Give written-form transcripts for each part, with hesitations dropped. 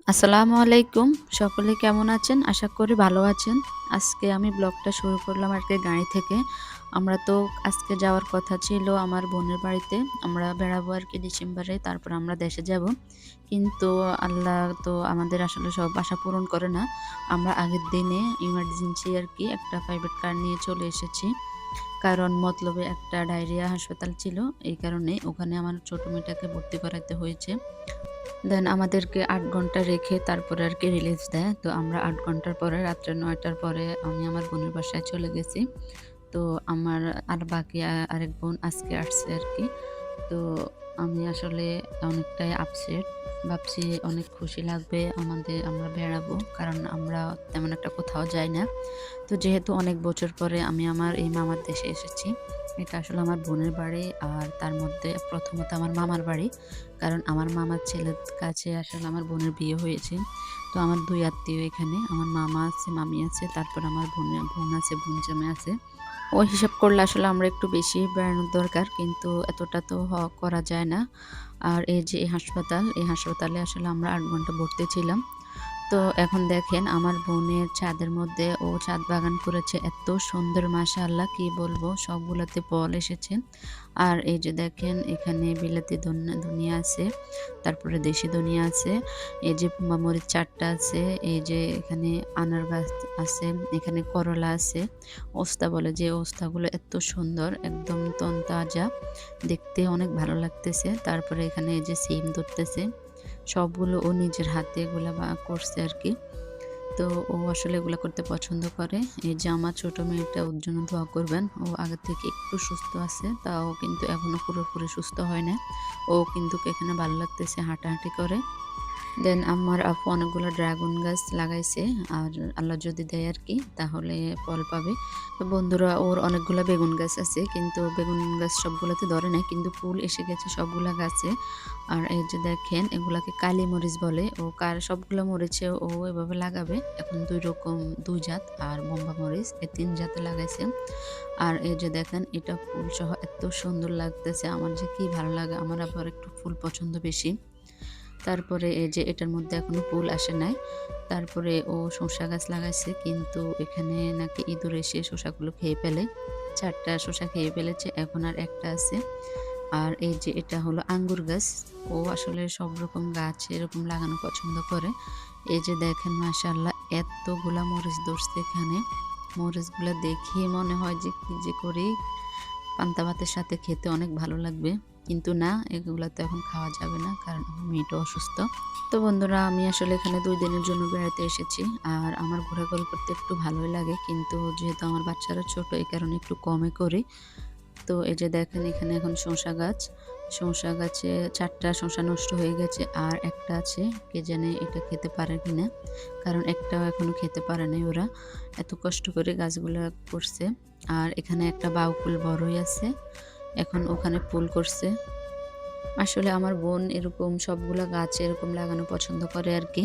আসসালামু আলাইকুম। সকলে কেমন আছেন? আশা করি ভালো আছেন। আজকে আমি ব্লগটা শুরু করলাম আরকি গাড়ি থেকে। আমরা তো আজকে যাওয়ার কথা ছিল আমার বোনের বাড়িতে। আমরা বেড়াবো আরকি ডিসেম্বরে। তারপর আমরা দেশে যাব। কিন্তু আল্লাহ তো আমাদের আসলে সব আশা পূরণ করে না। আমরা আগের দিনে ইমার্জেন্সি আরকি একটা প্রাইভেট কার নিয়ে চলে এসেছি। কারণ মতলবে একটা ডায়রিয়া হাসপাতাল ছিল। এই কারণে ওখানে আমার ছোট মেয়েটাকে ভর্তি করাইতে হয়েছে। দেন আমাদেরকে ৮ ঘন্টা রেখে তারপরে আরকি রিলিজ দেয়। তো আমরা ৮ ঘন্টার পরে রাত্রে ৯ টার পরে আমি আমার বোনের বাসায় চলে গেছি। তো আমার আর বাকি আরেক বোন আজকে আসছে আরকি। তো আমি আসলে অনেকটাই আপসেট। ভাবছি অনেক খুশি লাগবে আমরা বেড়াবো। কারণ আমরা তেমন একটা কোথাও যাই না। তো যেহেতু অনেক বছর পরে আমি আমার এই মামার দেশে এসেছি। এটা আসলে আমার বোনের বাড়ি আর তার মধ্যে প্রথমত আমার মামার বাড়ি। কারণ আমার মামার ছেলের কাছে আসলে আমার বোনের বিয়ে হয়েছে। তো আমার ২ আত্মীয় এখানে। আমার মামা আছে, মামি আছে, তারপর আমার বোন আছে, বোন জামাই আছে। ওই হিসাব করলে আসলে আমরা একটু বেশি বেড়ানোর দরকার। কিন্তু এতটা তো করা যায় না। আর এই যে এই হাসপাতালে আসলে আমরা ৮ ঘন্টা ভর্তি ছিলাম। তো এখন দেখেন আমার বোনের ছাদের মধ্যে ও ছাদ বাগান করেছে। এত সুন্দর মাশাআল্লাহ কি বলবো সবগুলাতে ফল এসেছে। আর এই যে দেখেন এখানে বিলাতি ধনিয়া আছে, তারপরে দেশি ধনিয়া আছে, এই যে মরিচ ৪ টা আছে, এই যে এখানে আনার গাছ আছে, এখানে করলা আছে। ওস্তা বলে যে ওস্তাগুলো এত সুন্দর একদম তনতাজা, দেখতে অনেক ভালো লাগতেছে। তারপরে এখানে এই যে সিম ধরতেছে। সবগুলো ও নিজের হাতে এগুলা করছে আরকি। তো ও আসলে এগুলা করতে পছন্দ করে। এই যে আমার ছোট মেয়েটা ওর জন্য দোয়া করবেন। ও আগের থেকে একটু সুস্থ আছে। তাও কিন্তু এখনো পুরোপুরি সুস্থ হয় নাই। ও কিন্তু এখানে ভালো লাগতেছে হাঁটাহাঁটি করে। দেন আমার আপু অনেকগুলো ড্রাগন গাছ লাগাইছে। আর আল্লাহ যদি দেয় আরকি তাহলে ফল পাবে। তো বন্ধুরা ওর অনেকগুলা বেগুন গাছ আছে। কিন্তু বেগুন গাছ সবগুলাতে ধরে নাই। কিন্তু ফুল এসে গেছে সবগুলা গাছে। আর এই যে দেখেন এগুলাকে কালি মরিচ বলে। ও সবগুলা মরিচে ও এভাবে লাগাবে। এখন ২ রকম ২ জাত আর বোম্বা মরিচ এই ৩ জাতে লাগাইছে। আর এই যে দেখেন এটা ফুলসহ এত সুন্দর লাগতেছে। আমার যে কি ভালো লাগে। আমার আবার একটু ফুল পছন্দ বেশি। তারপরে এই যে এটার মধ্যে এখনো ফুল আসে নাই। তারপরে ও শসা গাছ লাগাইছে কিন্তু এখানে নাকি ইঁদুর এসে শসাগুলো খেয়ে ফেলে। ৪ টা শসা খেয়ে ফেলেছে। এখন আর ১ টা আছে। আর এই যে এটা হলো আঙ্গুর গাছ। ও আসলে সব রকম গাছ এরকম লাগানো পছন্দ করে। এই যে দেখেন মাশাআল্লাহ এতগুলা মরিচ ধরছে এখানে। মরিচগুলা দেখেই মনে হয় যে কি যে করি পান্তা ভাতের সাথে খেতে অনেক ভালো লাগবে। কিন্তু না, এগুলা তো এখন খাওয়া যাবে না। কারণ আমার মেয়েটা অসুস্থ। তো বন্ধুরা আমি আসলে এখানে ২ দিনের জন্য বেড়াতে এসেছি। আর আমার ঘোরাঘুরি করতে একটু ভালোই লাগে। কিন্তু যেহেতু আমার বাচ্চারা ছোট এই কারণে একটু কমই করি। তো এই যে দেখেন এখানে এখন শসা গাছ। শসা গাছে ৪ টা শসা নষ্ট হয়ে গেছে। আর একটা আছে কে জানে এটা খেতে পারে কিনা। কারণ একটাও এখনো খেতে পারে নাই ওরা। এত কষ্ট করে গাছগুলা করছে। আর এখানে একটা বাউকুল বড়ই আছে। এখন ওখানে ফুল করছে। আসলে আমার বোন এরকম সবগুলা গাছ এরকম লাগানো পছন্দ করে আরকি।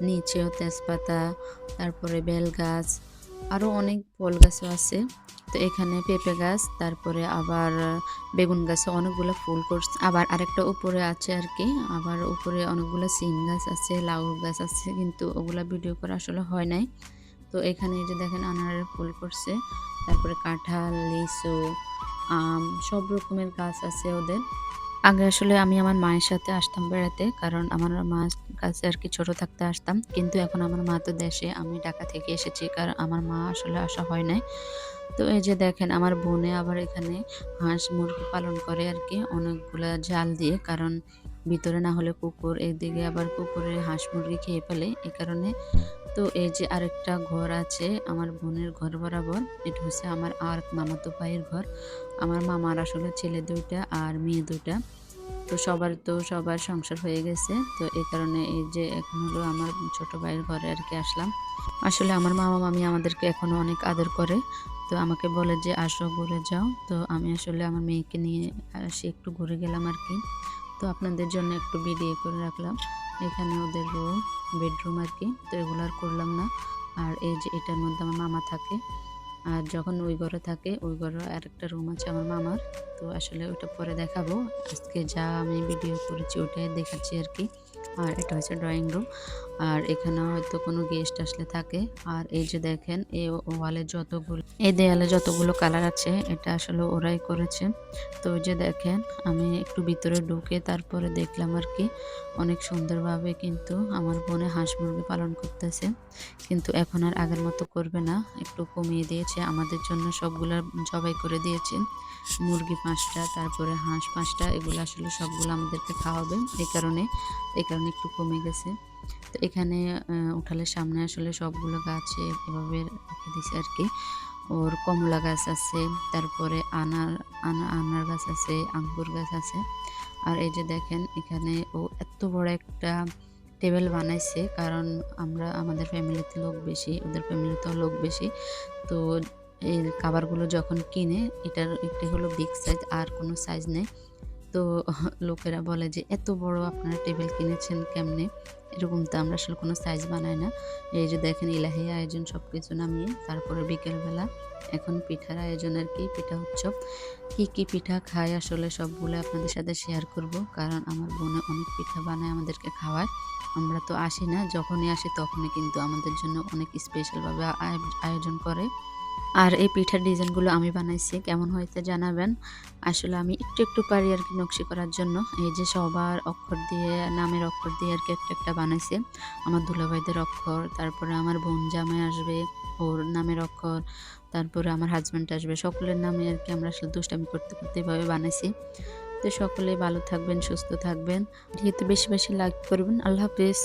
নিচেও তেজপাতা, তারপরে বেল গাছ, আরো অনেক ফল গাছও আছে। তো এখানে পেঁপে গাছ, তারপরে আবার বেগুন গাছে অনেকগুলা ফুল করছে। আবার আরেকটা উপরে আছে আরকি। আবার উপরে অনেকগুলা সিম গাছ আছে, লাউ গাছ আছে কিন্তু ওগুলা ভিডিও করা আসলে হয় নাই। তো এখানে এই যে দেখেন আনারের ফুল করছে। তারপরে কাঁঠাল, লিচু, আম সব রকমের গাছ আছে ওদের। আগে আসলে আমি আমার মায়ের সাথে আসতাম বেড়াতে। কারণ আমার মার কাছে আরকি ছোট থাকতে আসতাম। কিন্তু এখন আমার মা তো দেশে, আমি ঢাকা থেকে এসেছি। কারণ আমার মা আসলে আসা হয় নাই। তো এই যে দেখেন আমার বোনে আবার এখানে হাঁস মুরগি পালন করে আরকি অনেকগুলা জাল দিয়ে। কারণ ভিতরে না হলে কুকুর, এদিকে আবার কুকুরে হাঁস মুরগি খেয়ে ফেলে। এ কারণে তো এই যে আরেকটা ঘর আছে আমার বোনের ঘর বরাবর। এটা হচ্ছে আমার আর মামাতো ভাইয়ের ঘর। আমার মামার আসলে ছেলে ২ টা আর মেয়ে ২ টা। তো সবার সংসার হয়ে গেছে। তো এই কারণে এই যে এখন হলো আমার ছোট ভাইয়ের ঘরে আরকি আসলাম। আসলে আমার মামা-মামি আমাদেরকে এখনো অনেক আদর করে। তো আমাকে বলে যে, "আসো ঘুরে যাও।" তো আমি আসলে আমার মেয়েকে নিয়ে আসি একটু ঘুরে গেলাম আরকি। তো আপনাদের জন্য একটু ভিডিও করে রাখলাম। এখানে ওদের বেডরুম আরকি। তো এগুলো আর করলাম না। আর এই যে এটার মধ্যে আমার মামা থাকে। আর যখন ওই ঘরে থাকে, ওই ঘরে আরেকটা রুম আছে আমার মামার। তো আসলে ওটা পরে দেখাবো। আজকে যা আমি ভিডিও করেছি ওটাই দেখাচ্ছি আরকি। আর এটা হচ্ছে ড্রয়িং রুম। আর এখানে হয়তো কোনো গেস্ট আসলে থাকে। আর এই যে দেখেন এই দেয়ালে যতগুলো কালার আছে এটা আসলে ওরাই করেছে। তো ওই যে দেখেন আমি একটু ভিতরে ঢুকে তারপরে দেখলাম আরকি অনেক সুন্দরভাবে কিন্তু আমার বোনে হাঁস মুরগি পালন করতেছে। কিন্তু এখন আর আগের মতো করবে না। একটু কমিয়ে দিয়েছে। আমাদের জন্য সবগুলা জবাই করে দিয়েছে। মুরগি ৫ টা, তারপরে হাঁস ৫ টা, এগুলো আসলে সবগুলো আমাদেরকে খাওয়াবে। এই কারণে একটু কমে গেছে। তো এখানে উঠানের সামনে আসলে সবগুলো গাছে এভাবে রেখে দিছে আরকি। ওর কমলা গাছ আছে, তারপরে আনার গাছ আছে, আঙ্গুর গাছ আছে। আর এই যে দেখেন এখানে ও এত বড় একটা টেবিল বানাইছে, কারণ আমাদের ফ্যামিলিতে লোক বেশি, ওদের ফ্যামিলিতেও লোক বেশি। তো এই খাবারগুলো যখন কিনে এটা হলো বিগ সাইজ, আর কোনো সাইজ নেই। তো লোকেরা বলে যে, "এত বড় আপনারা টেবিল কিনেছেন কেমনে?" এরকম তো আমরা আসলে কোনো সাইজ বানাই না। এই যে দেখেন ইলাহি আয়োজন সবকিছু নামিয়ে তারপরে বিকেলবেলা এখন পিঠার আয়োজন আরকি, পিঠা উৎসব। কি পিঠা খাই আসলে সবগুলো আপনাদের সাথে শেয়ার করব। কারণ আমার বোনে অনেক পিঠা বানায় আমাদেরকে খাওয়ায়। আমরা তো আসি না, যখনই আসি তখনই কিন্তু আমাদের জন্য অনেক স্পেশাল ভাবে আয়োজন করে। আর এই পিঠার ডিজাইনগুলো আমি বানাইছি। কেমন হয়েছে জানাবেন। আসলে আমি একটু পারি আরকি নকশি করার জন্য। এই যে সবার অক্ষর দিয়ে, নামের অক্ষর দিয়ে আরকি একটা বানাইছি। আমার দুলাভাইদের অক্ষর, তারপরে আমার বোন জামাই আসবে, ওর নামের অক্ষর, তারপরে আমার হাসব্যান্ড আসবে। সকলের নামে আরকি আমরা আসলে দুষ্টামি করতে এভাবে বানাইছি। তো সকলে ভালো থাকবেন, সুস্থ থাকবেন। যেহেতু বেশি লাইক করবেন। আল্লাহ হাফেজ।